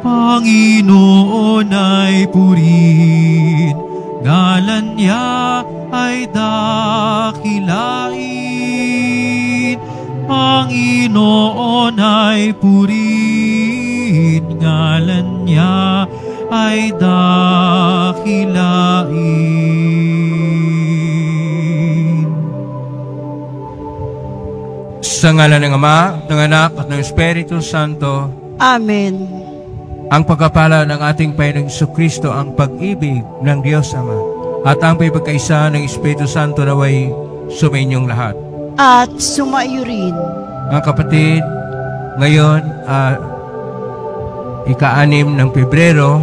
Panginoon ay purihin, ngalan niya ay dakilain. Panginoon ay purihin, ngalan niya ay dakilain. Sa ngalan ng Ama, ng Anak, at ng Espiritu Santo. Amen. Ang pagkapala ng ating Panginoong Jesucristo, ang pag-ibig ng Diyos Ama, at ang pagkakaisa ng Espiritu Santo naway sumainyong lahat. At sumaiyo rin. Mga kapatid, ngayon, ika-6 ng Pebrero,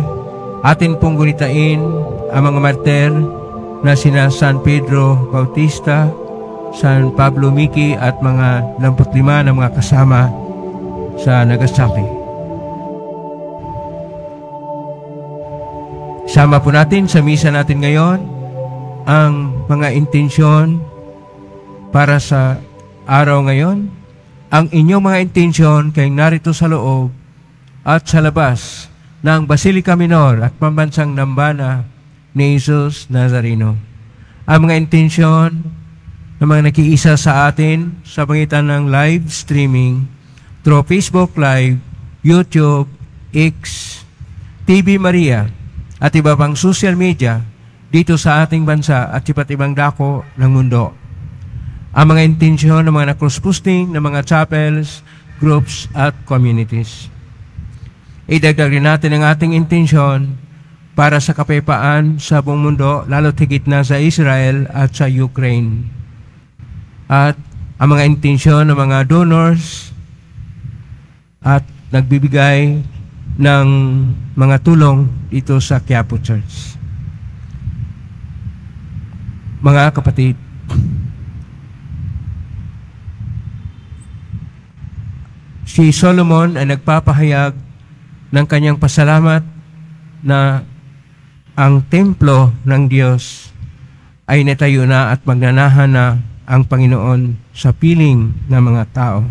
atin pong gunitain ang mga martir na sina San Pedro Bautista, San Pablo Miki at mga 25 na mga kasama sa Nagasaki. Sama po natin sa misa natin ngayon ang mga intensyon para sa araw ngayon. Ang inyong mga intensyon kay narito sa loob at sa labas ng Basilica Minor at Pambansang Dambana ni Jesus Nazareno. Ang mga intensyon ng mga nakiisa sa atin sa pagitan ng live streaming through Facebook Live, YouTube, X, TV Maria, at iba pang social media dito sa ating bansa at iba't ibang dako ng mundo. Ang mga intensyon ng mga na-cross-posting ng mga chapels, groups at communities. Idagdag rin natin ang ating intensyon para sa kapayapaan sa buong mundo, lalo't higit na sa Israel at sa Ukraine. At ang mga intensyon ng mga donors at nagbibigay ng mga tulong dito sa Quiapo Church. Mga kapatid, si Solomon ay nagpapahayag ng kanyang pasalamat na ang templo ng Diyos ay natayo na at magnanahan na ang Panginoon sa piling ng mga tao.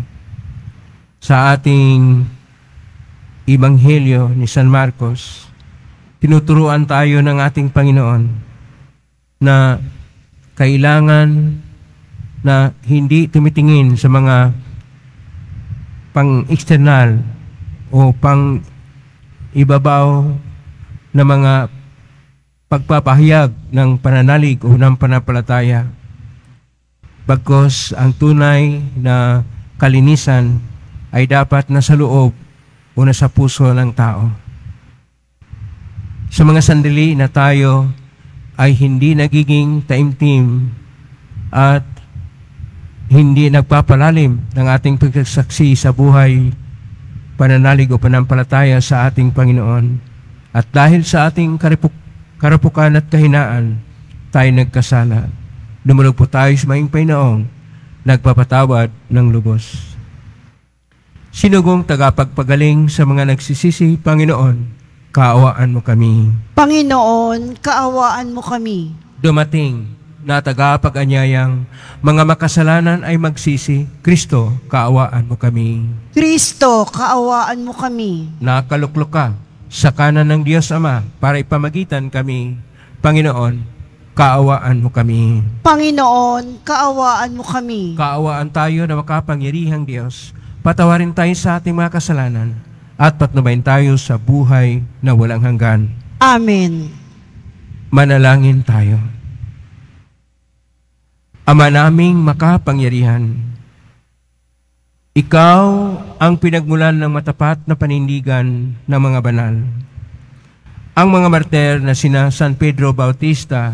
Sa ating Ebanghelyo ni San Marcos, tinuturuan tayo ng ating Panginoon na kailangan na hindi tumitingin sa mga pang-external o pang-ibabaw na mga pagpapahayag ng pananalig o ng panampalataya. Bagkus ang tunay na kalinisan ay dapat nasa loob o nasa puso ng tao. Sa mga sandali na tayo ay hindi nagiging taimtim at hindi nagpapalalim ng ating pagsasaksi sa buhay, pananalig o panampalataya sa ating Panginoon. At dahil sa ating karapukan at kahinaan, tayo nagkasala. Dumulog po tayo sa maing Panginoong nagpapatawad ng lubos. Sinugong tagapagpagaling sa mga nagsisisi, Panginoon, kaawaan mo kami. Panginoon, kaawaan mo kami. Dumating na tagapag-anyayang mga makasalanan ay magsisi, Kristo, kaawaan mo kami. Kristo, kaawaan mo kami. Nakaluklok ka sa kanan ng Diyos Ama para ipamagitan kami, Panginoon, kaawaan mo kami. Panginoon, kaawaan mo kami. Kaawaan tayo na makapangyarihang Diyos. Patawarin tayo sa ating mga kasalanan at patnubayan tayo sa buhay na walang hanggan. Amen. Manalangin tayo. Ama naming makapangyarihan, Ikaw ang pinagmulan ng matapat na panindigan ng mga banal. Ang mga martir na sina San Pedro Bautista,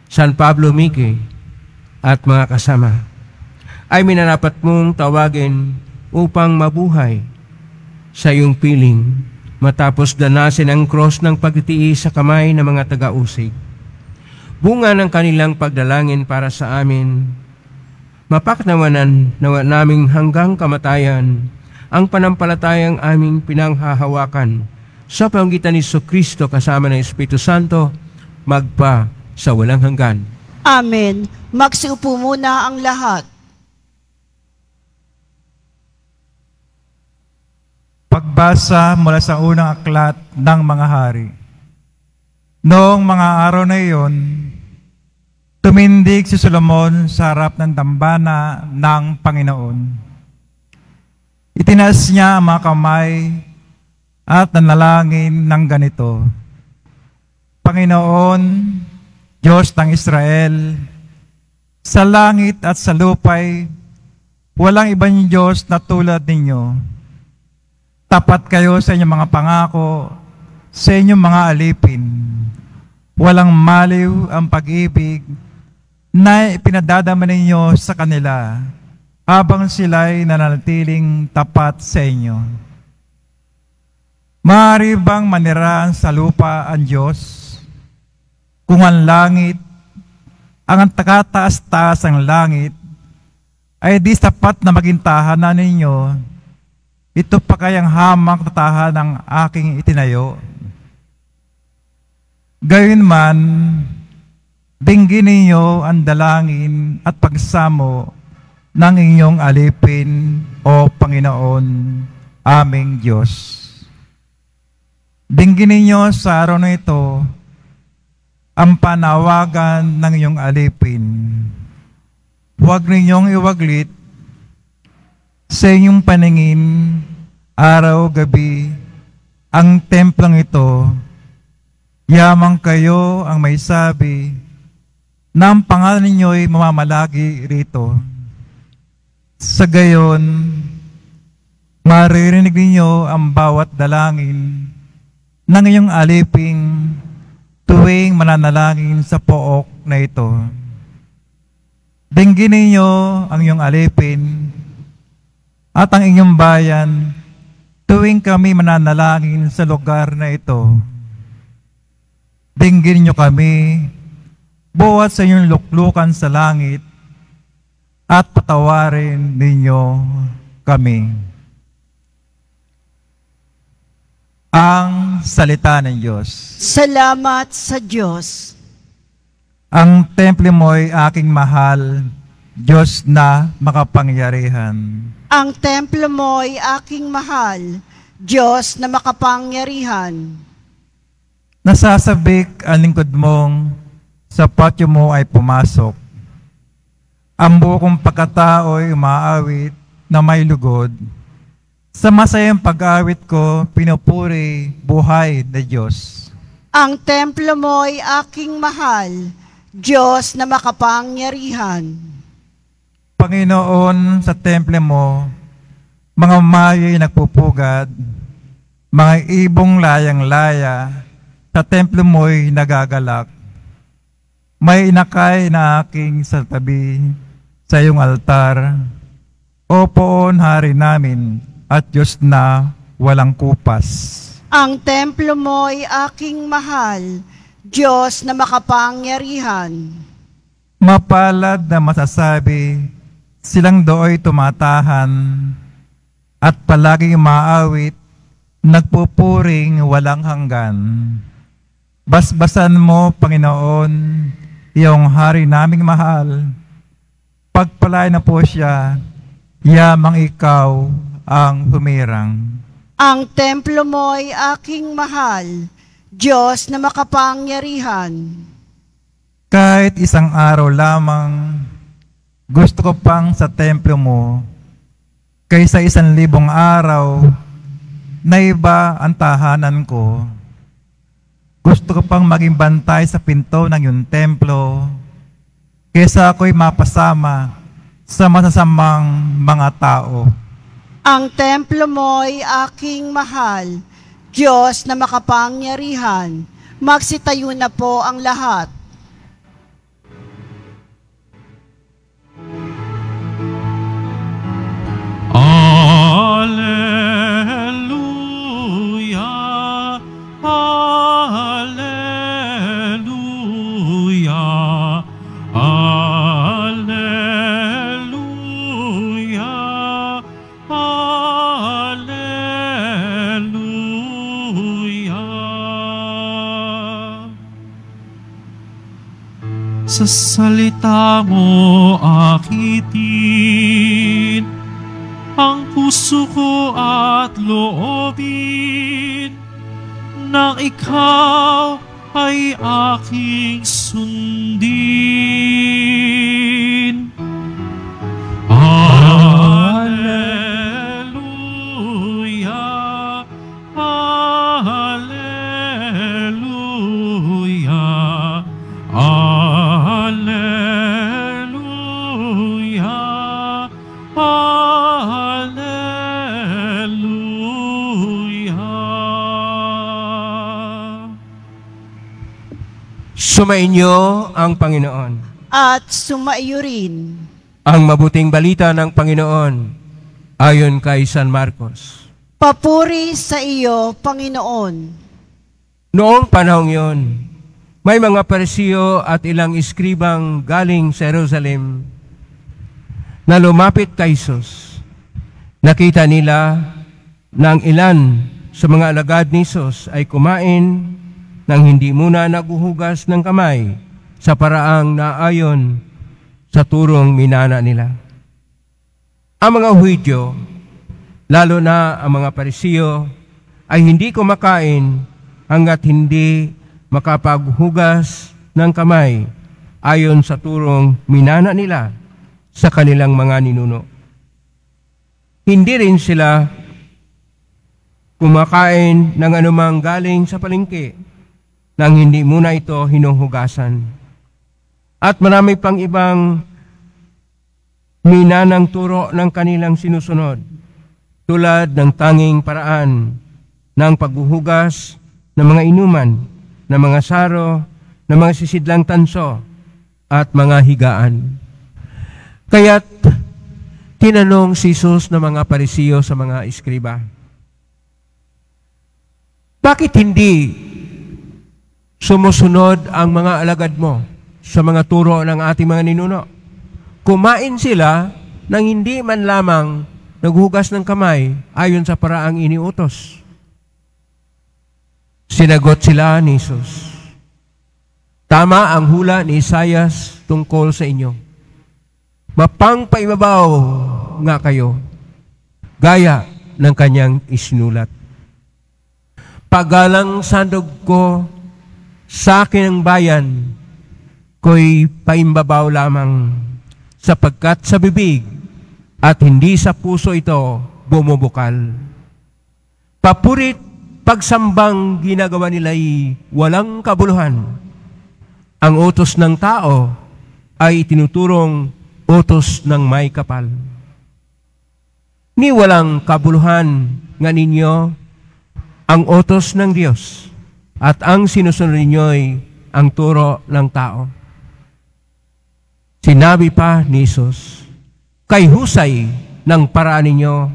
San Pablo Miki at mga kasama ay minarapat mong tawagin upang mabuhay sa iyong piling matapos danasin ang cross ng pagtitiis sa kamay ng mga taga-usig. Bunga ng kanilang pagdalangin para sa amin, mapaknawanan nawa naming hanggang kamatayan ang panampalatayang aming pinanghahawakan sa pamamagitan ni Jesucristo kasama ng Espiritu Santo, magpa sa walang hanggan. Amen. Magsiupo muna ang lahat. Pagbasa mula sa unang aklat ng mga hari. Noong mga araw na iyon, tumindig si Solomon sa harap ng dambana ng Panginoon. Itinaas niya ang mga kamay at nanalangin ng ganito: Panginoon, Diyos ng Israel, sa langit at sa lupay, walang ibang Diyos na tulad ninyo. Tapat kayo sa inyong mga pangako, sa inyong mga alipin. Walang maliw ang pag-ibig na ipinadadama ninyo sa kanila habang sila'y nananatiling tapat sa inyo. Maaari bang maniraan sa lupa ang Diyos kung ang langit, ang takataas-taas ang langit, ay di sapat na maging tahanan ninyo? Ito pa kayang hamak na tahanan ng aking itinayo? Gayunman, dinggin ninyo ang dalangin at pagsamo ng inyong alipin, o Panginoon, aming Diyos. Dinggin ninyo sa araw na ito ang panawagan ng inyong alipin. Huwag ninyong iwaglit sa inyong paningin, araw-gabi, ang templong ito. Yamang kayo ang may sabi na ang pangalan ninyo'y mamamalagi rito. Sa gayon, maririnig ninyo ang bawat dalangin ng inyong aliping tuwing mananalangin sa pook na ito. Dinggin ninyo ang inyong alipin at ang inyong bayan tuwing kami mananalangin sa lugar na ito. Dinggin niyo kami buhat sa inyong luklukan sa langit at patawarin ninyo kami. Ang salita ng Diyos. Salamat sa Diyos. Ang templo mo'y aking mahal, Diyos na makapangyarihan. Ang templo mo'y aking mahal, Diyos na makapangyarihan. Nasasabik ang lingkod mong sa patio mo ay pumasok. Ang bukong pagkatao'y umaawit na may lugod. Sa masayang pag-awit ko, pinupuri buhay na Diyos. Ang templo mo'y aking mahal, Diyos na makapangyarihan. Panginoon, sa temple mo, mga mayo'y nagpupugad, mga ibong layang-laya, sa temple mo'y nagagalak. May inakay na aking sa tabi sa iyong altar. O poon, Hari namin, at Diyos na walang kupas. Ang templo mo'y aking mahal, Diyos na makapangyarihan. Mapalad na masasabi, silang dooy tumatahan at palaging maawit, nagpupuring walang hanggan. Basbasan mo, Panginoon, iyong hari naming mahal. Pagpalain na po siya, yamang ikaw ang humirang. Ang templo mo'y aking mahal, Diyos na makapangyarihan. Kahit isang araw lamang, gusto ko pang sa templo mo, kaysa 1,000 araw na iba ang tahanan ko. Gusto ko pang maging bantay sa pinto ng iyong templo, kaysa ako'y mapasama sa masasamang mga tao. Ang templo mo'y aking mahal, Diyos na makapangyarihan. Magsitayo na po ang lahat. Alleluia, Alleluia, Alleluia, Alleluia. Sa salita mo akitin ang puso ko at loobin na ikaw ay aking sundin. Alleluia, Alleluia, Alleluia, Alleluia. Sumainyo ang Panginoon. At sumaiyo rin. Ang mabuting balita ng Panginoon ayon kay San Marcos. Papuri sa iyo, Panginoon. Noong panahong yon, may mga Parisiyo at ilang iskribang galing sa Jerusalem na lumapit kay Jesus. Nakita nila na ang ilan sa mga alagad ni Jesus ay kumain nang hindi muna naghuhugas ng kamay sa paraang naayon sa turong minana nila. Ang mga Hudyo, lalo na ang mga Parisiyo, ay hindi kumakain hanggat hindi makapaghugas ng kamay ayon sa turong minana nila sa kanilang mga ninuno. Hindi rin sila kumakain ng anumang galing sa palengke nang hindi muna ito hinuhugasan. At marami pang ibang minanang turo ng kanilang sinusunod, tulad ng tanging paraan ng paghuhugas ng mga inuman, ng mga saro, ng mga sisidlang tanso, at mga higaan. Kaya't tinanong si Jesus ng mga Parisiyo sa mga iskriba, bakit hindi sumusunod ang mga alagad mo sa mga turo ng ating mga ninuno? Kumain sila nang hindi man lamang naghugas ng kamay ayon sa paraang iniutos. Sinagot sila ni Jesus, tama ang hula ni Isaias tungkol sa inyo. Mapangpaibabaw nga kayo, gaya ng kanyang isinulat. Pagalang sandog ko sa akin ang bayan, ko'y paimbabaw lamang, sapagkat sa bibig at hindi sa puso ito bumubukal. Papurit pagsambang ginagawa nila'y walang kabuluhan. Ang utos ng tao ay tinuturong utos ng may kapal. Ni walang kabuluhan nga ninyo ang utos ng Diyos, at ang sinusunod ninyo'y ang turo ng tao. Sinabi pa ni Jesus, kay husay ng paraan ninyo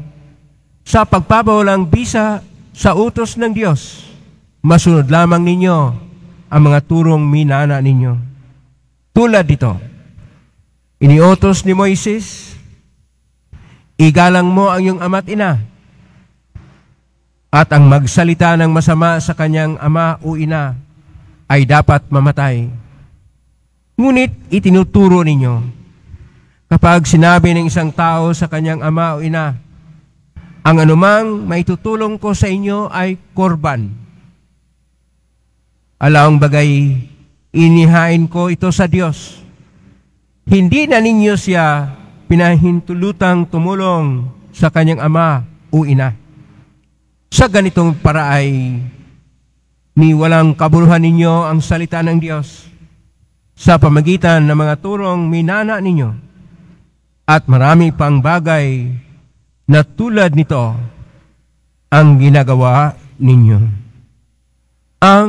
sa pagpapawalang bisa sa utos ng Diyos, masunod lamang ninyo ang mga turong minana ninyo. Tulad dito, iniutos ni Moises, igalang mo ang iyong ama't ina, at ang magsalita ng masama sa kanyang ama o ina ay dapat mamatay. Ngunit itinuturo ninyo, kapag sinabi ng isang tao sa kanyang ama o ina, ang anumang maitutulong ko sa inyo ay korban. Alaang bagay, inihain ko ito sa Diyos. Hindi na ninyo siya pinahintulutang tumulong sa kanyang ama o ina. Sa ganitong paraay, ni walang kabuluhan ninyo ang salita ng Diyos sa pamagitan ng mga turong minana ninyo, at marami pang bagay na tulad nito ang ginagawa ninyo. Ang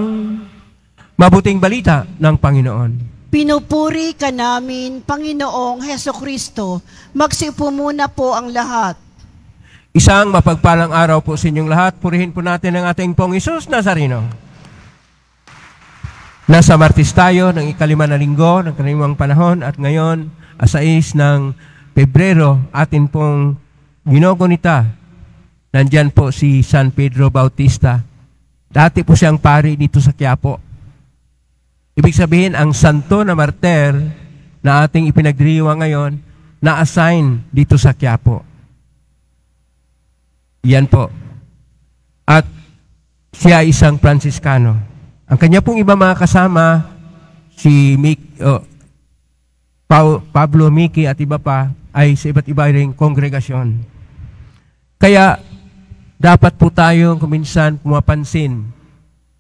mabuting balita ng Panginoon. Pinupuri ka namin, Panginoong Hesukristo. Magsiupo muna po ang lahat. Isang mapagpalang araw po sa inyong lahat. Purihin po natin ang ating Pong Hesus Nazareno. Nasa Martes tayo ng ika-5 na linggo ng karaniwang panahon, at ngayon, 6 ng Pebrero, atin pong ginogunita. Nandyan po si San Pedro Bautista. Dati po siyang pari dito sa Quiapo. Ibig sabihin, ang santo na martir na ating ipinagdiriwang ngayon, na-assign dito sa Quiapo. Yan po. At siya ay isang Franciscano. Ang kanya pong iba mga kasama, si Pablo, Mickey at iba pa, ay sa iba't iba ring kongregasyon. Kaya dapat po tayo kuminsan pumapansin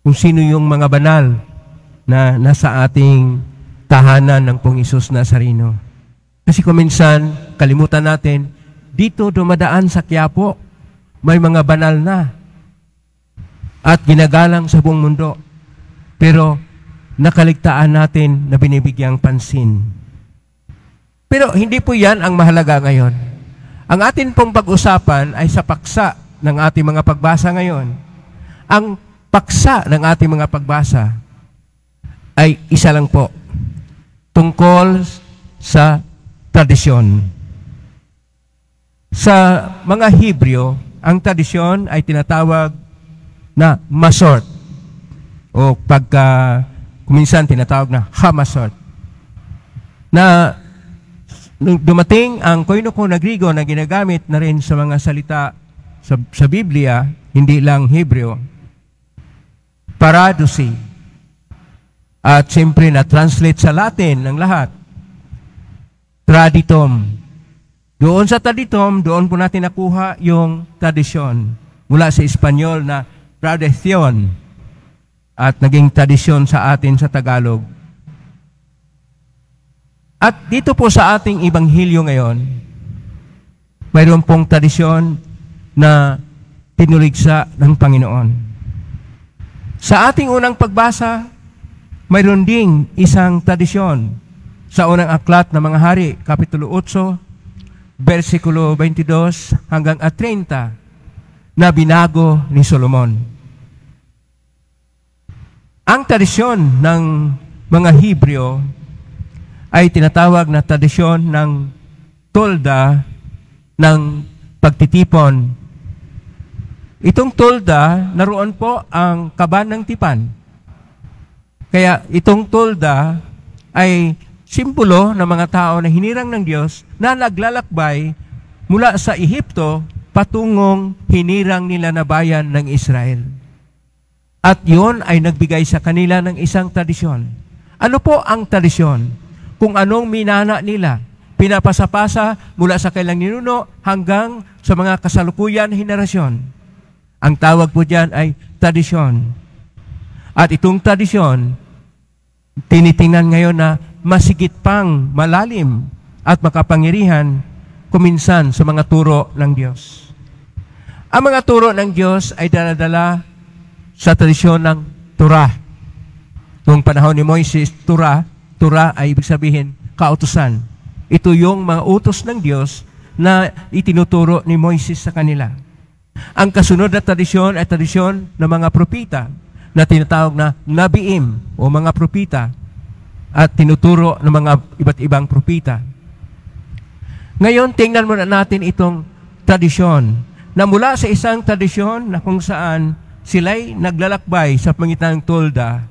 kung sino yung mga banal na nasa ating tahanan ng Pong Isus Nazareno. Kasi kuminsan, kalimutan natin, dito dumadaan sa Quiapo, may mga banal na at ginagalang sa buong mundo. Pero nakaligtaan natin na binibigyang pansin. Pero hindi po yan ang mahalaga ngayon. Ang atin pong pag-usapan ay sa paksa ng ating mga pagbasa ngayon. Ang paksa ng ating mga pagbasa ay isa lang po, tungkol sa tradisyon. Sa mga Hebreo, ang tradisyon ay tinatawag na masort o kuminsan tinatawag na hamasort. Na nung dumating ang Koine na Griego na ginagamit na rin sa mga salita sa Biblia, hindi lang Hebreo, paradosi, at siyempre na-translate sa Latin ng lahat, traditum. Doon sa traditum, doon po natin nakuha yung tradisyon. Mula sa Espanyol na tradisyon at naging tradisyon sa atin sa Tagalog. At dito po sa ating Ebanghelyo ngayon, mayroon pong tradisyon na tinuligsa ng Panginoon. Sa ating unang pagbasa, mayroon ding isang tradisyon sa unang aklat ng mga hari, Kapitulo 8, versikulo 22 hanggang 30, na binago ni Solomon. Ang tradisyon ng mga Hebreo ay tinatawag na tradisyon ng tolda ng pagtitipon. Itong tolda, naroon po ang kaban ng tipan. Kaya itong tolda ay simbolo ng mga tao na hinirang ng Diyos na naglalakbay mula sa Ehipto patungong hinirang nila na bayan ng Israel. At yun ay nagbigay sa kanila ng isang tradisyon. Ano po ang tradisyon? Kung anong minana nila, pinapasapasa mula sa kailang ninuno hanggang sa mga kasalukuyan henerasyon. Ang tawag po diyan ay tradisyon. At itong tradisyon, tinitingnan ngayon na masigit pang malalim at makapangyarihan kuminsan sa mga turo ng Diyos. Ang mga turo ng Diyos ay daladala sa tradisyon ng Torah. Noong panahon ni Moises, Torah ay ibig sabihin kautusan. Ito yung mga utos ng Diyos na itinuturo ni Moises sa kanila. Ang kasunod na tradisyon ay tradisyon ng mga propita na tinatawag na nabiim o mga propita at tinuturo ng mga iba't ibang propita. Ngayon, tingnan muna natin itong tradisyon na mula sa isang tradisyon na kung saan sila'y naglalakbay sa pangitan ng tolda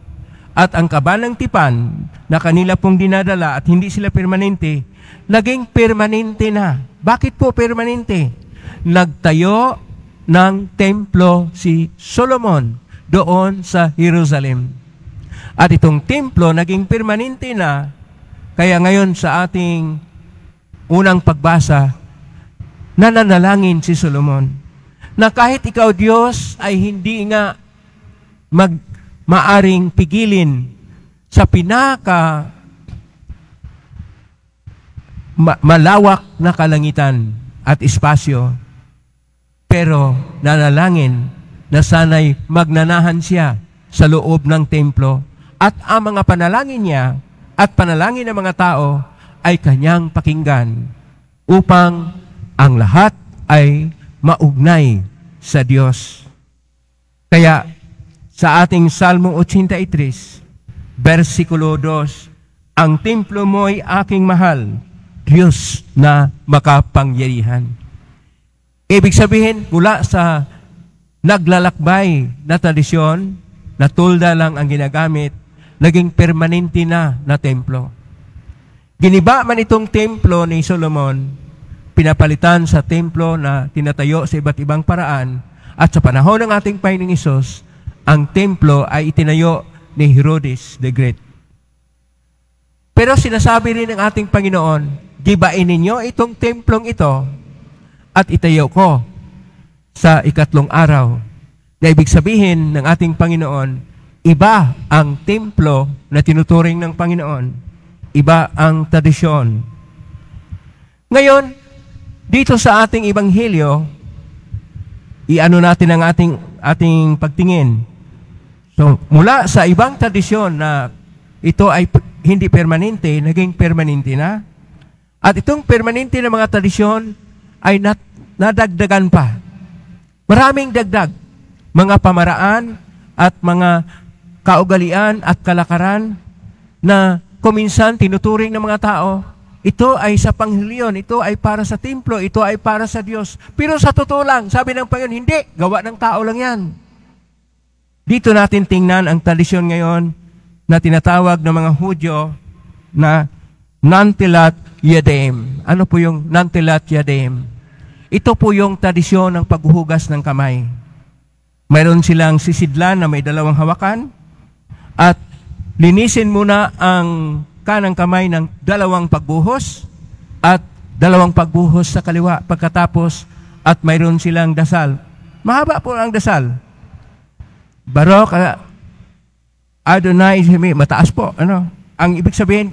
at ang kaban ng tipan na kanila pong dinadala at hindi sila permanente, naging permanente na. Bakit po permanente? Nagtayo ng templo si Solomon doon sa Jerusalem. At itong templo naging permanente na, kaya ngayon sa ating unang pagbasa, nananalangin si Solomon na kahit ikaw Diyos ay hindi nga maaring pigilin sa pinaka malawak na kalangitan at espasyo, pero nanalangin na sana'y magnanahan siya sa loob ng templo at ang mga panalangin niya at panalangin ng mga tao ay kanyang pakinggan upang ang lahat ay maugnay sa Diyos. Kaya sa ating Salmo 83, versikulo 2, ang templo mo'y aking mahal, Diyos na makapangyarihan. Ibig sabihin, mula sa naglalakbay na tradisyon, na tulda lang ang ginagamit, naging permanente na templo. Giniba man itong templo ni Solomon pinapalitan sa templo na tinatayo sa iba't ibang paraan. At sa panahon ng ating Panginoong Hesus, ang templo ay itinayo ni Herodes the Great. Pero sinasabi rin ng ating Panginoon, gibain ninyo itong templong ito at itayo ko sa 3 araw. Na ibig sabihin ng ating Panginoon, iba ang templo na tinuturing ng Panginoon. Iba ang tradisyon. Ngayon, dito sa ating Ebanghelyo, iano natin ang ating pagtingin. So, mula sa ibang tradisyon na ito ay hindi permanente, naging permanente na. At itong permanente na mga tradisyon ay nadagdagan pa. Maraming dagdag. Mga pamaraan at mga kaugalian at kalakaran na kuminsan tinuturing ng mga tao, ito ay sa panghiliyon, ito ay para sa templo, ito ay para sa Diyos. Pero sa totoo lang, sabi ng Panginoon, hindi, gawa ng tao lang yan. Dito natin tingnan ang tradisyon ngayon na tinatawag ng mga Hudyo na Nantilat Yadayim. Ano po yung Nantilat Yadayim? Ito po yung tradisyon ng paghuhugas ng kamay. Mayroon silang sisidlan na may 2 hawakan at linisin muna ang kanang kamay ng 2 pagbuhos at 2 pagbuhos sa kaliwa pagkatapos at mayroon silang dasal. Mahaba po ang dasal. Barok Adonai, mataas po. Ano? Ang ibig sabihin,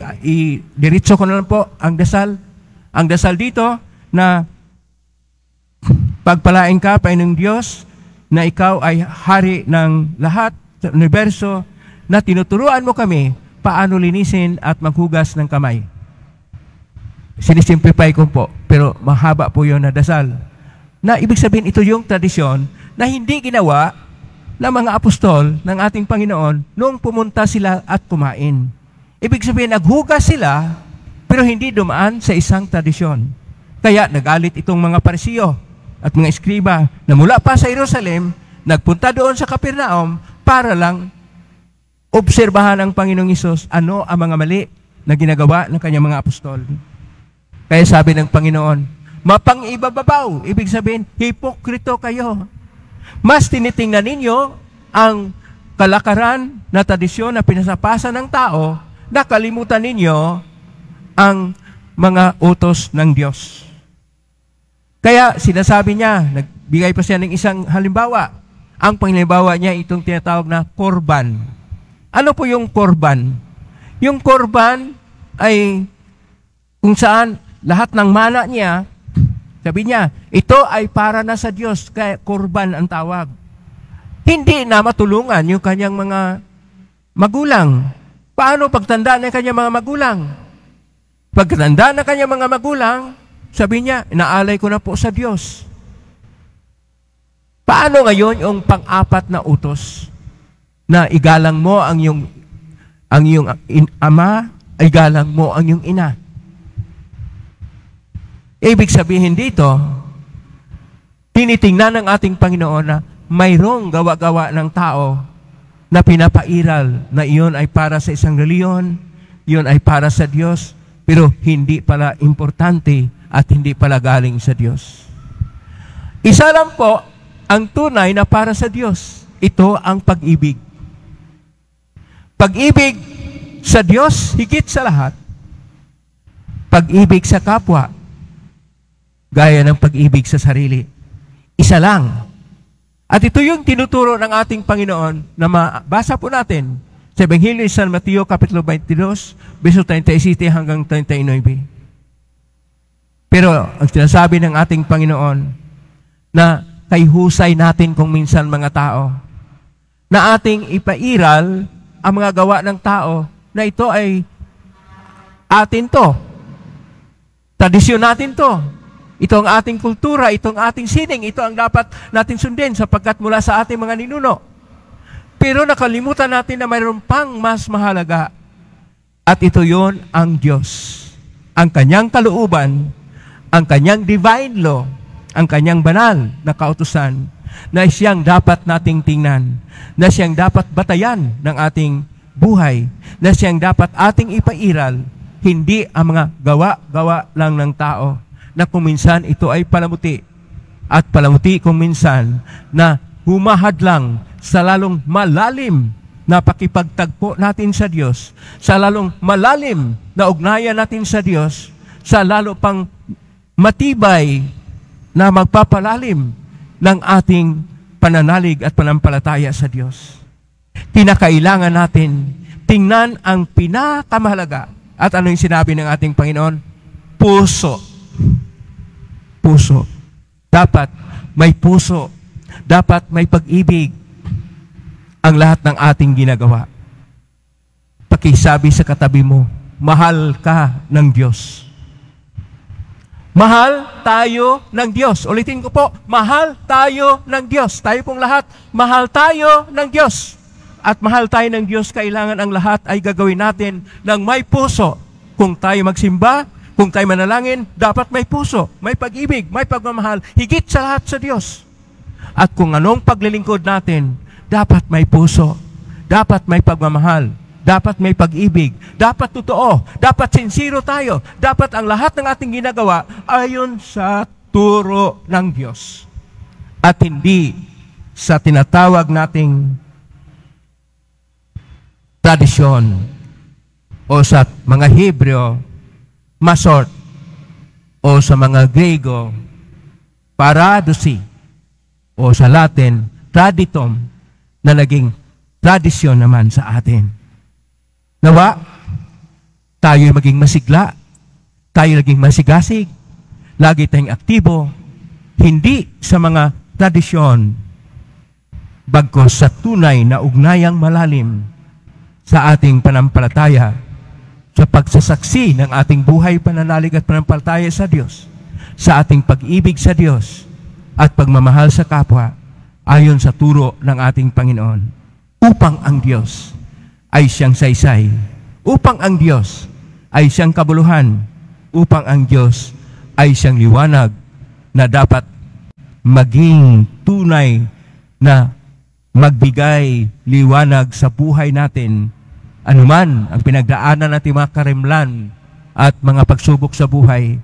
diretso ko na lang po ang dasal. Ang dasal dito na pagpalain ka, Panginoong Diyos, na ikaw ay hari ng lahat sa universo, na tinuturuan mo kami paano linisin at maghugas ng kamay. Sinisimplify ko po, pero mahaba po yun na dasal. Na ibig sabihin, ito yung tradisyon na hindi ginawa ng mga apostol ng ating Panginoon noong pumunta sila at kumain. Ibig sabihin, naghugas sila, pero hindi dumaan sa isang tradisyon. Kaya nagalit itong mga Parisiyo at mga eskriba na mula pa sa Jerusalem, nagpunta doon sa Capernaum para lang obserbahan ng Panginoong Hesus ano ang mga mali na ginagawa ng kanyang mga apostol. Kaya sabi ng Panginoon, mapang-ibababaw, ibig sabihin, hipokrito kayo. Mas tinitingnan ninyo ang kalakaran na tradisyon na pinasapasa ng tao, nakalimutan ninyo ang mga utos ng Diyos. Kaya sinasabi niya, nagbigay pa siya ng isang halimbawa. Ang panghalimbawa niya itong tinatawag na korban. Ano po yung korban? Yung korban ay kung saan lahat ng mana niya, sabi niya, ito ay para na sa Diyos, kaya korban ang tawag. Hindi na matulungan yung kanyang mga magulang. Paano pagtanda ng kanyang mga magulang? Pagtanda ng kanyang mga magulang, sabi niya, inaalay ko na po sa Diyos. Paano ngayon yung pang-apat na utos? Na igalang mo ang iyong ama, igalang mo ang iyong ina. Ibig sabihin dito, tinitingnan ng ating Panginoon na mayroong gawa-gawa ng tao na pinapairal na iyon ay para sa isang reliyon, iyon ay para sa Diyos, pero hindi pala importante at hindi pala galing sa Diyos. Isa lang po ang tunay na para sa Diyos. Ito ang pag-ibig. Pag-ibig sa Diyos, higit sa lahat. Pag-ibig sa kapwa, gaya ng pag-ibig sa sarili. Isa lang. At ito yung tinuturo ng ating Panginoon na mabasa po natin sa Ebanghelyo ni San Mateo, Kapitulo 22, verso 37 hanggang 39. Pero ang sinasabi ng ating Panginoon na kay husay natin kung minsan mga tao, na ating ipairal ang mga gawa ng tao na ito ay atin to. Tradisyon natin to. Ito ang ating kultura, ito ang ating sining, ito ang dapat natin sundin sapagkat mula sa ating mga ninuno. Pero nakalimutan natin na mayroon pang mas mahalaga. At ito yon ang Diyos. Ang kanyang kalooban, ang kanyang divine law, ang kanyang banal na kautusan, na siyang dapat nating tingnan, na siyang dapat batayan ng ating buhay, na siyang dapat ating ipairal, hindi ang mga gawa-gawa lang ng tao, na kung minsan ito ay palamuti. At palamuti kung minsan na humahadlang sa lalong malalim na pakipagtagpo natin sa Diyos, sa lalong malalim na ugnayan natin sa Diyos, sa lalo pang matibay na magpapalalim ng ating pananalig at panampalataya sa Diyos. Kinakailangan natin tingnan ang pinakamahalaga. At ano yung sinabi ng ating Panginoon? Puso. Puso. Dapat may puso. Dapat may pag-ibig ang lahat ng ating ginagawa. Pakisabi sa katabi mo, mahal ka ng Diyos. Mahal tayo ng Diyos. Ulitin ko po, mahal tayo ng Diyos. Tayo pong lahat, mahal tayo ng Diyos. At mahal tayo ng Diyos, kailangan ang lahat ay gagawin natin ng may puso. Kung tayo magsimba, kung tayo manalangin, dapat may puso, may pag-ibig, may pagmamahal, higit sa lahat sa Diyos. At kung anong paglilingkod natin, dapat may puso, dapat may pagmamahal, dapat may pag-ibig, dapat totoo, dapat sincero tayo, dapat ang lahat ng ating ginagawa ayon sa turo ng Diyos. At hindi sa tinatawag nating tradisyon o sa mga Hebreo, Masort, o sa mga Grego, Paradosi, o sa Latin, Traditum, na naging tradisyon naman sa atin. Nawa, tayo maging masigla, tayo naging masigasig, lagi tayong aktibo, hindi sa mga tradisyon, bagkos sa tunay na ugnayang malalim sa ating panampalataya, sa pagsasaksi ng ating buhay, pananalig at panampalataya sa Diyos, sa ating pag-ibig sa Diyos at pagmamahal sa kapwa ayon sa turo ng ating Panginoon, upang ang Diyos ay siyang saysay, upang ang Diyos ay siyang kabuluhan, upang ang Diyos ay siyang liwanag na dapat maging tunay na magbigay liwanag sa buhay natin, anuman ang pinagdaanan natin mga karimlan at mga pagsubok sa buhay,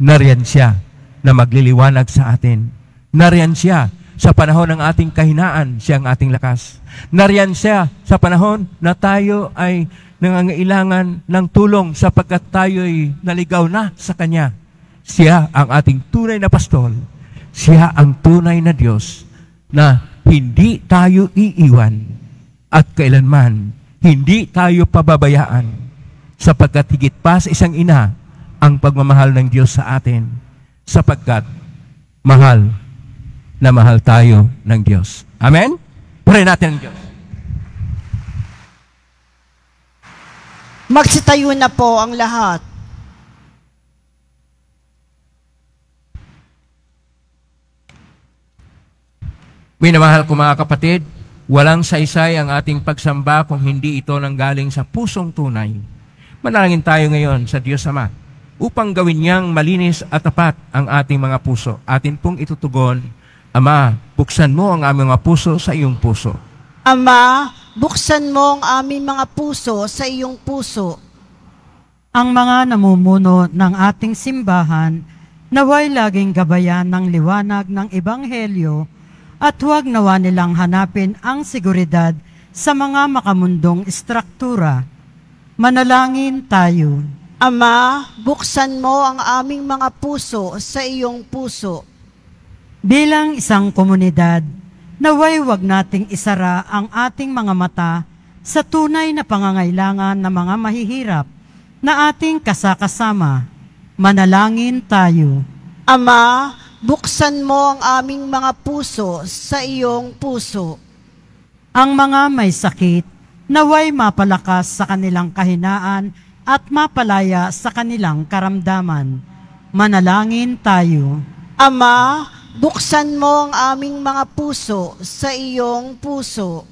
nariyan siya na magliliwanag sa atin. Nariyan siya sa panahon ng ating kahinaan, siya ang ating lakas. Nariyan siya sa panahon na tayo ay nangangailangan ng tulong sapagkat tayo'y naligaw na sa Kanya. Siya ang ating tunay na pastol. Siya ang tunay na Diyos na hindi tayo iiwan at kailanman hindi tayo pababayaan, sapagkat higit pa sa isang ina ang pagmamahal ng Diyos sa atin, sapagkat mahal na mahal tayo ng Diyos. Amen? Pray natin ang Diyos. Magsitayo na po ang lahat. Minamahal ko mga kapatid, walang saysay ang ating pagsamba kung hindi ito nanggaling sa pusong tunay. Manalangin tayo ngayon sa Diyos Ama upang gawin niyang malinis at tapat ang ating mga puso. Atin pong itutugon, Ama, buksan mo ang aming mga puso sa iyong puso. Ama, buksan mo ang aming mga puso sa iyong puso. Ang mga namumuno ng ating simbahan, naway laging gabayan ng liwanag ng Ebanghelyo at huwag nawa nilang hanapin ang seguridad sa mga makamundong istruktura. Manalangin tayo. Ama, buksan mo ang aming mga puso sa iyong puso. Bilang isang komunidad, naway wag nating isara ang ating mga mata sa tunay na pangangailangan ng mga mahihirap na ating kasakasama. Manalangin tayo. Ama, buksan mo ang aming mga puso sa iyong puso. Ang mga may sakit, naway mapalakas sa kanilang kahinaan at mapalaya sa kanilang karamdaman. Manalangin tayo. Ama, buksan mo ang aming mga puso sa iyong puso.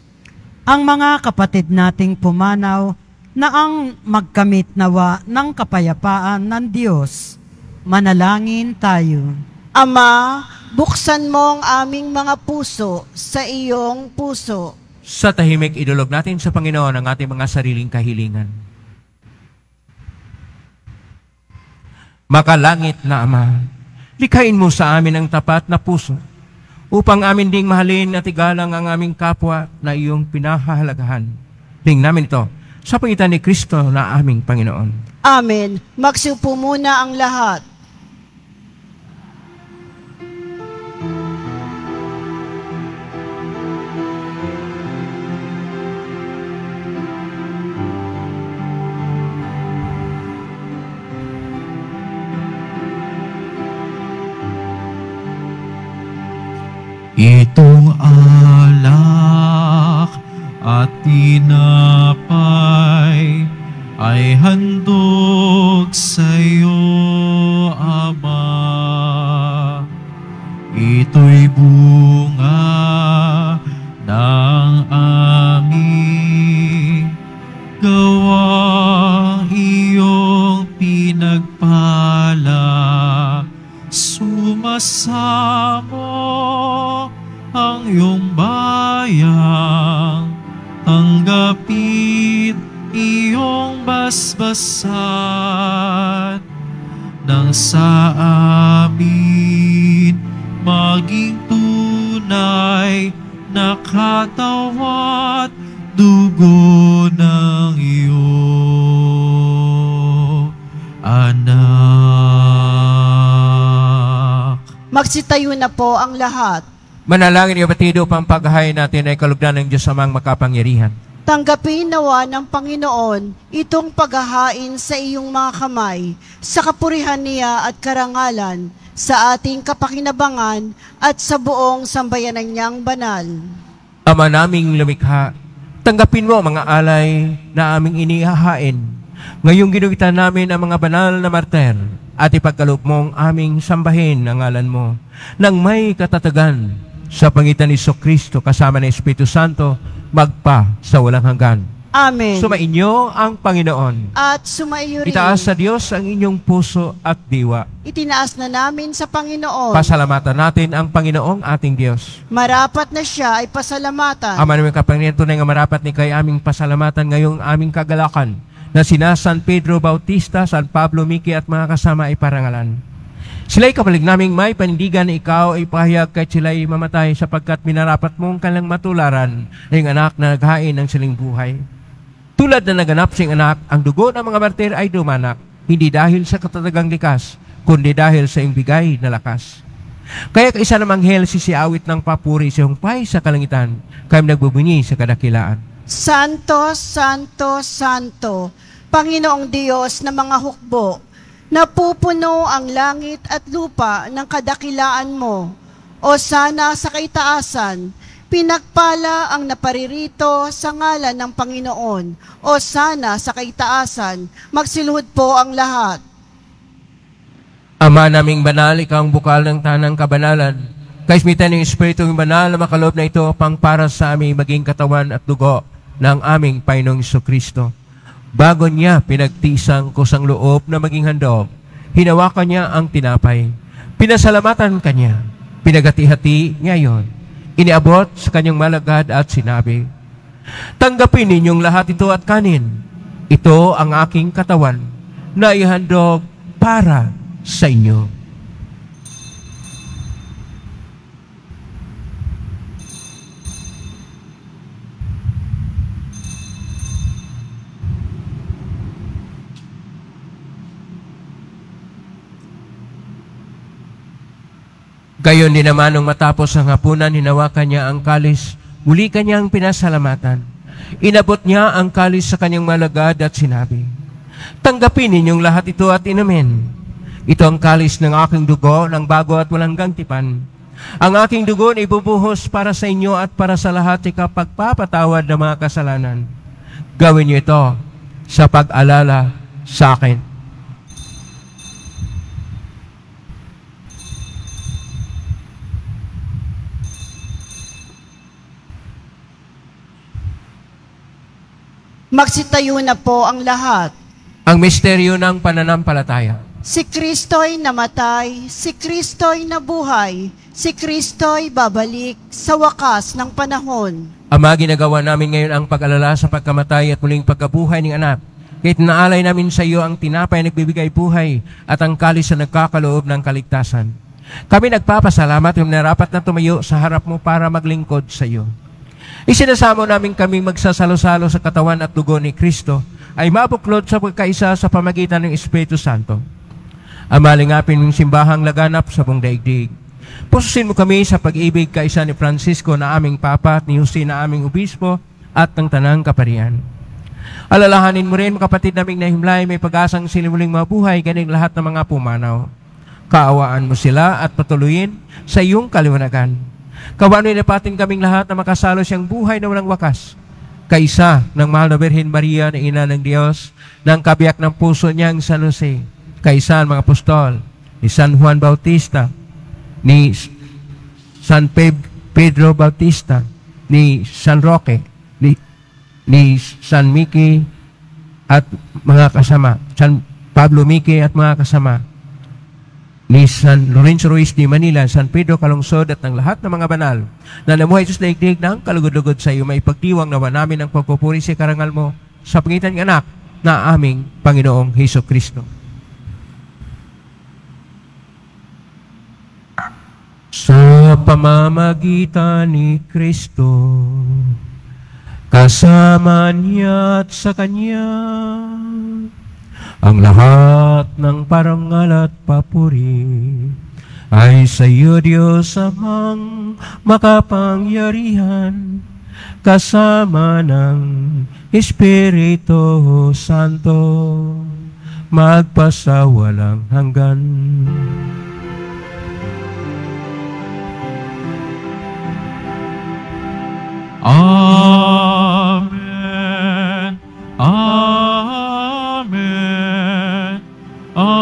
Ang mga kapatid nating pumanaw na ang magkamit nawa ng kapayapaan ng Diyos. Manalangin tayo. Ama, buksan mo ang aming mga puso sa iyong puso. Sa tahimik, idulog natin sa Panginoon ang ating mga sariling kahilingan. Makalangit na Ama, likhain mo sa amin ang tapat na puso upang amin ding mahalin at igalang ang aming kapwa na iyong pinahahalagahan. Ding namin ito sa pangitan ni Kristo na aming Panginoon. Amen. Magsiupo muna ang lahat. Itong alak at tinapay ay handog sa iyo, Ama. Ito'y bunga ng aming gawang iyong pinagpala. Sumasamo ang iyong bayang, tanggapin iyong basbasan, nang sa amin maging tunay na katawan, dugo ng iyong anak. Magsitayo na po ang lahat. Manalangin iyo batido upang paghahain natin ay kalugdan ng Diyos amang makapangyarihan. Tanggapin nawa ng Panginoon itong paghahain sa iyong mga kamay, sa kapurihan niya at karangalan, sa ating kapakinabangan at sa buong sambayanan niyang banal. Ama naming lumikha, tanggapin mo mga alay na aming inihahain. Ngayong ginugitan namin ang mga banal na martir at ipagkaloob mong aming sambahin ang ngalan mo nang may katatagan sa pangitan ni Kristo kasama ng Espiritu Santo magpa sa walang hanggan. Amen. Sumainyo ang Panginoon. At sumaiyo rin. Itaas sa Diyos ang inyong puso at diwa. Itinaas na namin sa Panginoon. Pasalamatan natin ang Panginoong ating Diyos. Marapat na siya ay pasalamatan. Ama namin kapangyarihan, tunay nga marapat ni kay aming pasalamatan ngayong aming kagalakan na sina San Pedro Bautista, San Pablo Miki at mga kasama ay parangalan. Sila'y kapalig naming may panindigan na ikaw ay pahayag kahit sila'y mamatay sapagkat minarapat mong kanilang matularan na yung anak na naghain ng siling buhay. Tulad na naganap siyang anak, ang dugo ng mga martir ay dumanak, hindi dahil sa katatagang likas, kundi dahil sa imbigay na lakas. Kaya kaisa namang anghel sisiawit ng papuri sa humpay sa kalangitan, kayong nagbubunyi sa kadakilaan. Santo, Santo, Santo, Panginoong Diyos na mga hukbo, napupuno ang langit at lupa ng kadakilaan mo. O sana sa kaitaasan, pinagpala ang naparirito sa ngalan ng Panginoon. O sana sa kaitaasan, magsiluhod po ang lahat. Ama naming banal, ikaw ang bukal ng tanang kabanalan. Kaismitan ng Espiritu ng banal na makaloob na ito pang para sa aming maging katawan at dugo ng aming Panginoong Kristo. Bago niya pinagtisang kusang loob na maging handog, hinawakan niya ang tinapay. Pinasalamatan kanya, pinagati-hati niya yon. Iniabot sa kanyang malagad at sinabi, tanggapin ninyong lahat ito at kanin. Ito ang aking katawan na ihandog para sa inyo. Gayon din naman nung matapos ang hapunan, hinawakan niya ang kalis, muli kanyang pinasalamatan. Inabot niya ang kalis sa kanyang malagad at sinabi, tanggapin ninyong lahat ito at inumin. Ito ang kalis ng aking dugo ng bago at walang gantipan. Ang aking dugo na ibubuhos para sa inyo at para sa lahat ikapagpapatawad ng mga kasalanan. Gawin niyo ito sa pag-alala sa akin. Magsitayo na po ang lahat. Ang misteryo ng pananampalataya. Si Kristo'y namatay, si Kristo'y nabuhay, si Kristo'y babalik sa wakas ng panahon. Ama, ginagawa namin ngayon ang pag-alala sa pagkamatay at muling pagkabuhay ng anak. Kahit naalay namin sa iyo ang tinapay na nagbibigay buhay at ang kalis na nagkakaloob ng kaligtasan. Kami nagpapasalamat kung narapat na tumayo sa harap mo para maglingkod sa iyo. Isinasamo namin kaming magsasalo-salo sa katawan at dugo ni Kristo ay mabuklod sa pagkaisa sa pamagitan ng Espiritu Santo. Amalingapin mong simbahang laganap sa buong daigdig. Pususin mo kami sa pag-ibig kaisa ni Francisco na aming Papa at ni Jose na aming Obispo at ng Tanang Kaparian. Alalahanin mo rin mga kapatid naming nahimlay may pag-asang silimuling mabuhay ganing lahat ng mga pumanaw. Kaawaan mo sila at patuloyin sa iyong kaliwanagan. Kawano'y napatin kaming lahat na makasalo siyang buhay na walang wakas. Kaisa ng mahal na Birhen Maria na Ina ng Diyos, ng kabiyak ng puso niyang San Jose, kaisa ng mga apostol, ni San Juan Bautista, ni San Pedro Bautista, ni San Roque, ni San Miki at mga kasama, San Pablo Miki at mga kasama, ni San Lorenzo Ruiz de Manila, San Pedro Calungsod at ng lahat ng mga banal na namuhay sa daigdig ng kalugod-lugod sa iyo, may pagdiwang nawa namin ang pagpupuri sa karangal mo sa pangitan ng anak na aming Panginoong Hesus Kristo. Sa pamamagitan ni Kristo, kasama niya at sa Kanya, ang lahat ng parangal at papuri ay sa iyo, Diyos Amang makapangyarihan, kasama ng Espiritu Santo, magpasawalang hanggan. Amen. Amen. Amen.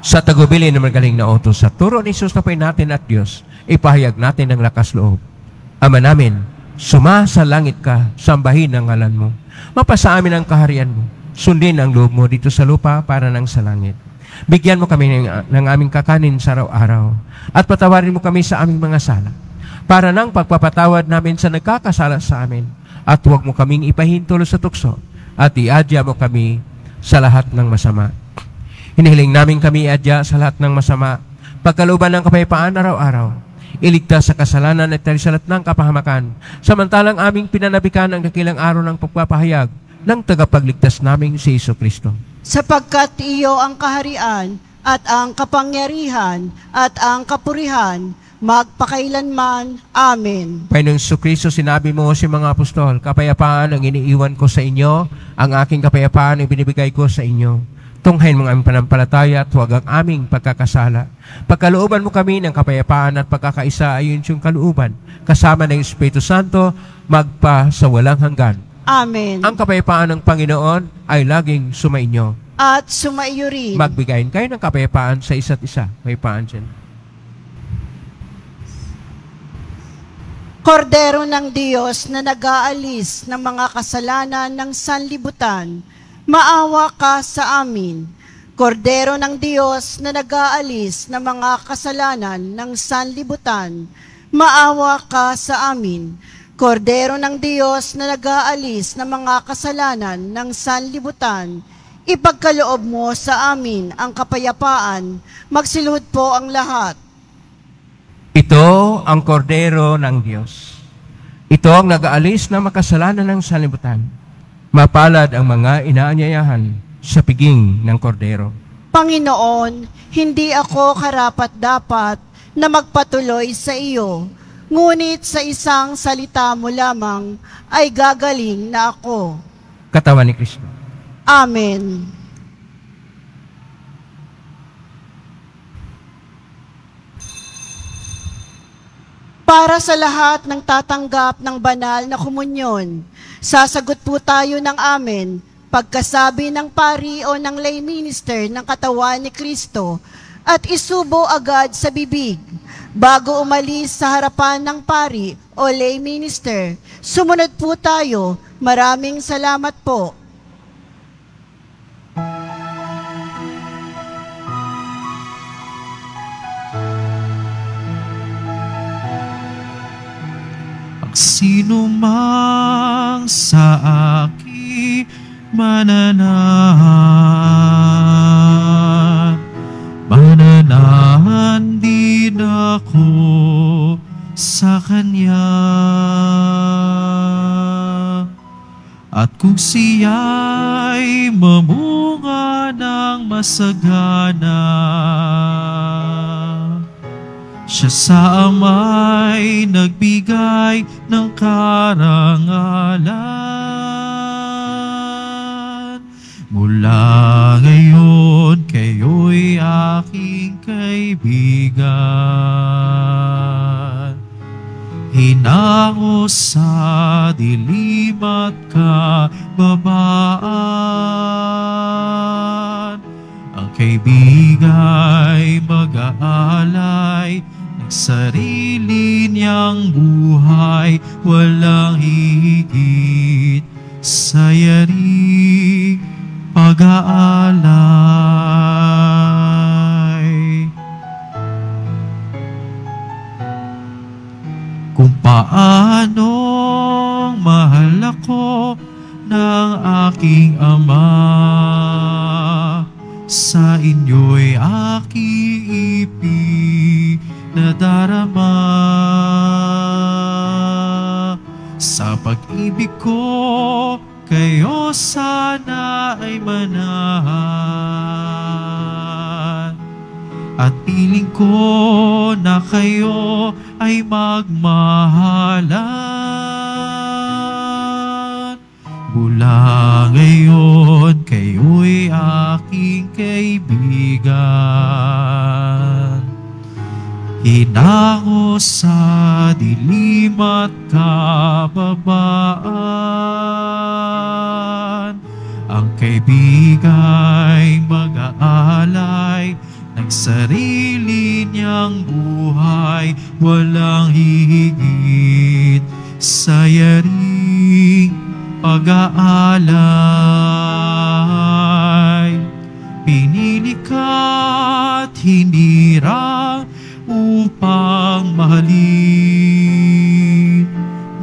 Sa tagubilin ng magaling na utos sa turo ni Jesus na natin at Diyos, ipahayag natin ang lakas loob. Ama namin, sumasa langit ka, sambahin ang ngalan mo. Mapasa amin ang kaharian mo. Sundin ang loob mo dito sa lupa para nang sa langit. Bigyan mo kami ng aming kakanin sa araw-araw at patawarin mo kami sa aming mga sala para nang pagpapatawad namin sa nagkakasala sa amin at huwag mo kaming ipahintulo sa tukso at iadya mo kami sa lahat ng masama. Hinihiling namin kami iadya sa lahat ng masama, pagkalooban ng kapayapaan araw-araw, iligtas sa kasalanan at talisalat ng kapahamakan, samantalang aming pinanabikan ang dakilang araw ng pagpapahayag ng tagapagligtas naming si Hesus Kristo. Sapagkat iyo ang kaharian at ang kapangyarihan at ang kapurihan magpakailanman. Amen. Panginoong Jesucristo, sinabi mo sa mga apostol, kapayapaan ang iniiwan ko sa inyo, ang aking kapayapaan ang binibigay ko sa inyo. Tunghayin mo ang aming panampalataya at huwag ang aming pagkakasala. Pagkalooban mo kami ng kapayapaan at pagkakaisa ayon siyang kalooban, kasama ng Espiritu Santo, magpa sa walang hanggan. Amen. Ang kapayapaan ng Panginoon ay laging sumainyo. At sumaiyo rin. Magbigayin kayo ng kapayapaan sa isa't isa. Kapayapaan dyan. Kordero ng Diyos na nag-aalis ng mga kasalanan ng sanlibutan, maawa ka sa amin. Kordero ng Diyos na nag-aalis ng mga kasalanan ng sanlibutan, maawa ka sa amin. Kordero ng Diyos na nag-aalis ng mga kasalanan ng sanlibutan, ipagkaloob mo sa amin ang kapayapaan, magsiluhod po ang lahat. Ito ang kordero ng Diyos. Ito ang nag-aalis ng makasalanan ng sanlibutan. Mapalad ang mga inaanyayahan sa piging ng kordero. Panginoon, hindi ako karapat-dapat na magpatuloy sa iyo, ngunit sa isang salita mo lamang ay gagaling na ako. Katawan ni Kristo. Amen. Para sa lahat ng tatanggap ng banal na komunyon, sasagot po tayo ng amen pagkasabi ng pari o ng lay minister ng katawan ni Kristo at isubo agad sa bibig. Bago umalis sa harapan ng pari o lay minister, sumunod po tayo. Maraming salamat po. sino mang sa akin mananahan din ako sa Kanya. At kung siya'y mamunga ng masagana, siya sa Ama'y nagbigay ng karangalan. Mula ngayon, kayo'y aking kaibigan. Hinango sa dilim at kababaan. Ang kaibiga'y mag-aalay ng sarili niyang buhay, walang higit sa yaring pag-aalay. Kung paanong mahal ako ng aking Ama, sa inyo'y aking ipinadarama. Sa pag-ibig ko, kayo sana ay manahan. At piling ko na kayo ay magmahalan. Mula ngayon, kayo'y aking kaibigan. Hinango sa dilim at kababaan. Ang kaibiga'y mag-aalay ng sarili niyang buhay, walang higit sa yaring pag-aalay. Pinili ka't hinirang upang mahalin,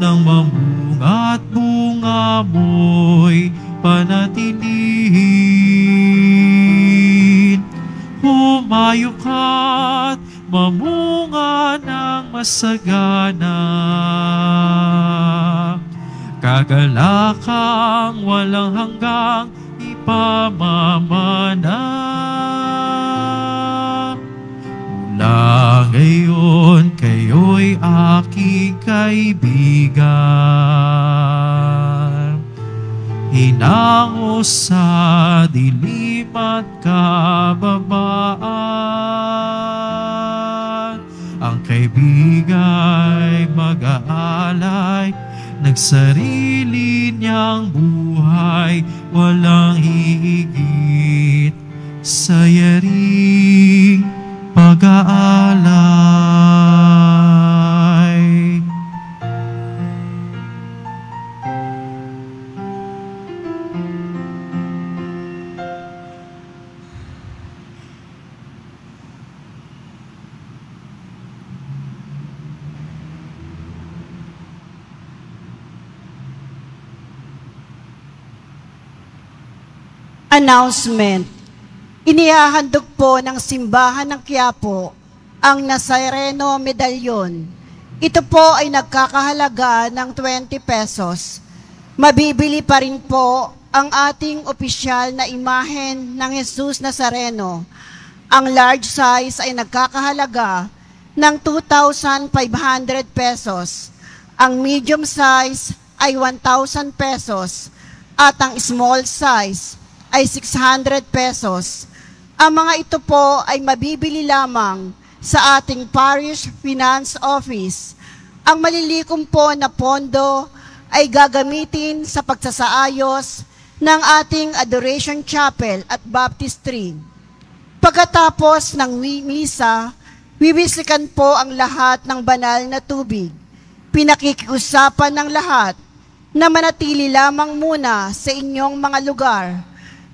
nang mamunga't bunga mo'y panatilihin. Humayo ka't mamunga ng masagana, kagalakang walang hanggang ipamamana. Mula ngayon, kayo'y aking kaibigan. Hinango sa dilim at kababaan. Ang kaibiga'y mag-aalay ng sarili niyang buhay, walang higit sa yaring pag-aalay. Announcement. Inihahandog po ng Simbahan ng Quiapo ang Nazareno Medalyon. Ito po ay nagkakahalaga ng 20 pesos. Mabibili pa rin po ang ating opisyal na imahen ng Jesus Nazareno. Ang large size ay nagkakahalaga ng 2,500 pesos. Ang medium size ay 1,000 pesos. At ang small size ay 600 pesos. Ang mga ito po ay mabibili lamang sa ating Parish Finance Office. Ang malilikom po na pondo ay gagamitin sa pagsasaayos ng ating Adoration Chapel at Baptistry. Pagkatapos ng misa, wiwisikan po ang lahat ng banal na tubig. Pinakikiusapan ng lahat na manatili lamang muna sa inyong mga lugar.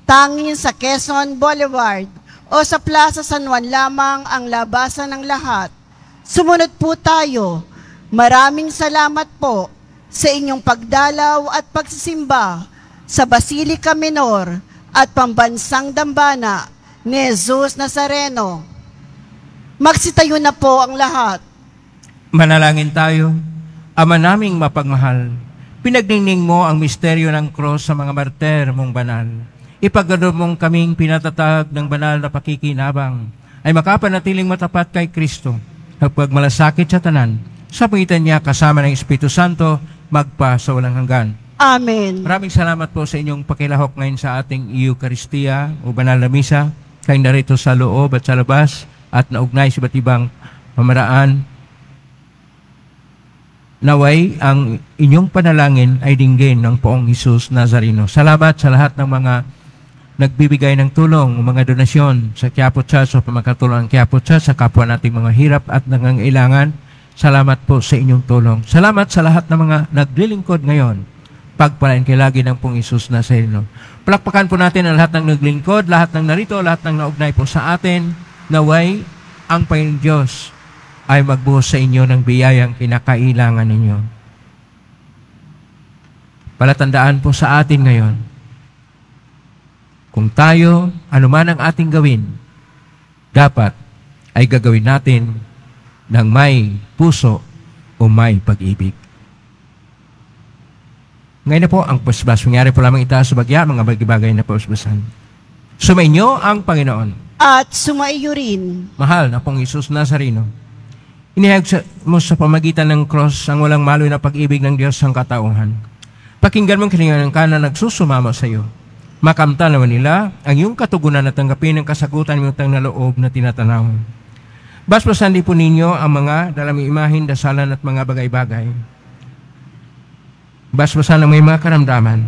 Tanging sa Quezon Boulevard o sa Plaza San Juan lamang ang labasan ng lahat. Sumunod po tayo. Maraming salamat po sa inyong pagdalaw at pagsisimba sa Basilica Minor at Pambansang Dambana ni Jesus Nazareno. Magsitayo na po ang lahat. Manalangin tayo. Ama naming mapagmahal, pinagdingning mo ang misteryo ng cross sa mga martir mong banal. Ipagdalo mong kaming pinatatag ng banal na pakikinabang ay makapanatiling matapat kay Kristo at pagmalasakit sa tanan. Sa pangitan niya kasama ng Espiritu Santo, magpa sa walang hanggan. Amen. Maraming salamat po sa inyong pakilahok ngayon sa ating Eucharistia o Banal na Misa. Kayo narito sa loob at sa labas at naugnay sa iba't ibang pamaraan. Naway ang inyong panalangin ay dinggin ng Poong Jesus Nazareno. Salamat sa lahat ng mga nagbibigay ng tulong, mga donasyon sa Quiapo Church o pamagkatulong ng Quiapo Church sa kapwa nating mga hirap at nangangailangan. Salamat po sa inyong tulong. Salamat sa lahat ng mga naglilingkod ngayon. Pagpalain kayo lagi ng Poong Jesus Nazareno. Palakpakan po natin ang lahat ng naglingkod, lahat ng narito, lahat ng naugnay po sa atin. Naway ang Panginoong Diyos ay magbuhos sa inyo ng biyayang kinakailangan ninyo. Palatandaan po sa atin ngayon, kung tayo, anuman ang ating gawin, dapat ay gagawin natin ng may puso o may pag-ibig. Ngayon na po ang pusbas. Mangyari po lamang itaas sa bagya, mga bagay-bagay na pusbasan. Sumainyo ang Panginoon. At sumaiyo rin. Mahal na Pong Jesus Nazareno, inihayag mo sa pamagitan ng cross ang walang maloy na pag-ibig ng Diyos ang katauhan. Pakinggan mong kilingan ka na nagsusumama sa iyo. Makamtan naman nila ang iyong katugunan at tanggapin ang kasagutan ng utang na loob na tinatanaw. Basbasan din po ninyo ang mga dalaming imahin, dasalan at mga bagay-bagay. Basbasan ang may mga karamdaman.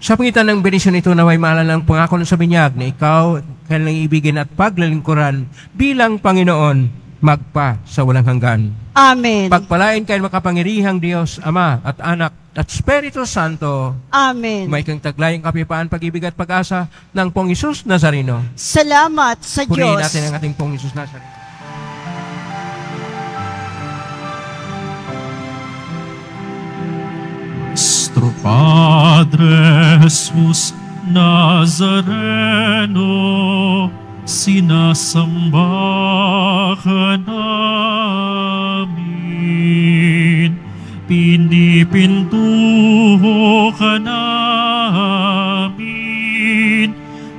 Sa pangitan ng benisyon ito, naway maalala ang pangako ng sa binyag na ikaw kanilang ibigin at paglalingkuran bilang Panginoon magpa sa walang hanggan. Amen. Pagpalain kayo makapangyarihang Diyos, Ama at Anak at Espiritu Santo. Amen. May kang taglayang kapayapaan, pag-ibig at pag-asa ng Pong Jesus Nazareno. Salamat sa Purihin Diyos. natin ang ating Pong Jesus Nazareno. Nuestro Padre Jesus Nazareno, sinasamba ka namin, pinipintuho ka namin,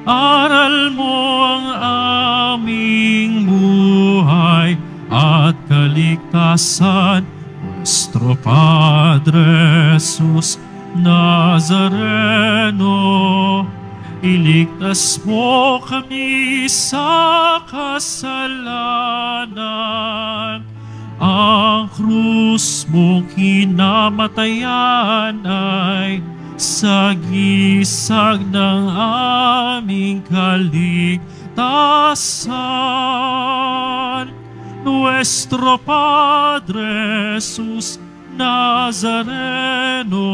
aral mo ang aming buhay at kaligtasan. Nuestro Padre Jesus Nazareno, iligtas mo kami sa kasalanan. Ang krus mong kinamatayan ay sagisag ng aming kaligtasan. Nuestro Padre Jesus Nazareno,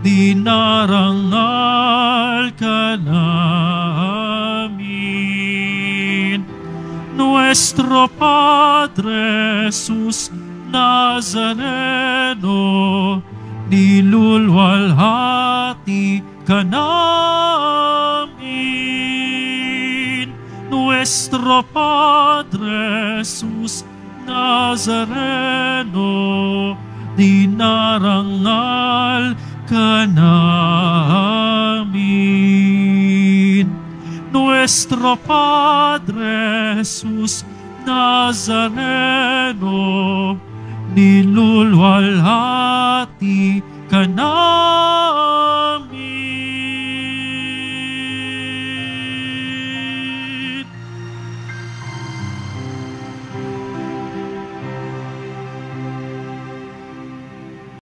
dinarangal ka namin. Nuestro Padre Jesus Nazareno, nilulwalhati ka namin. Nuestro Padre Jesus Nazareno, dinarangal ka namin. Nuestro Padre Jesus Nazareno, nilulwalhati ka namin.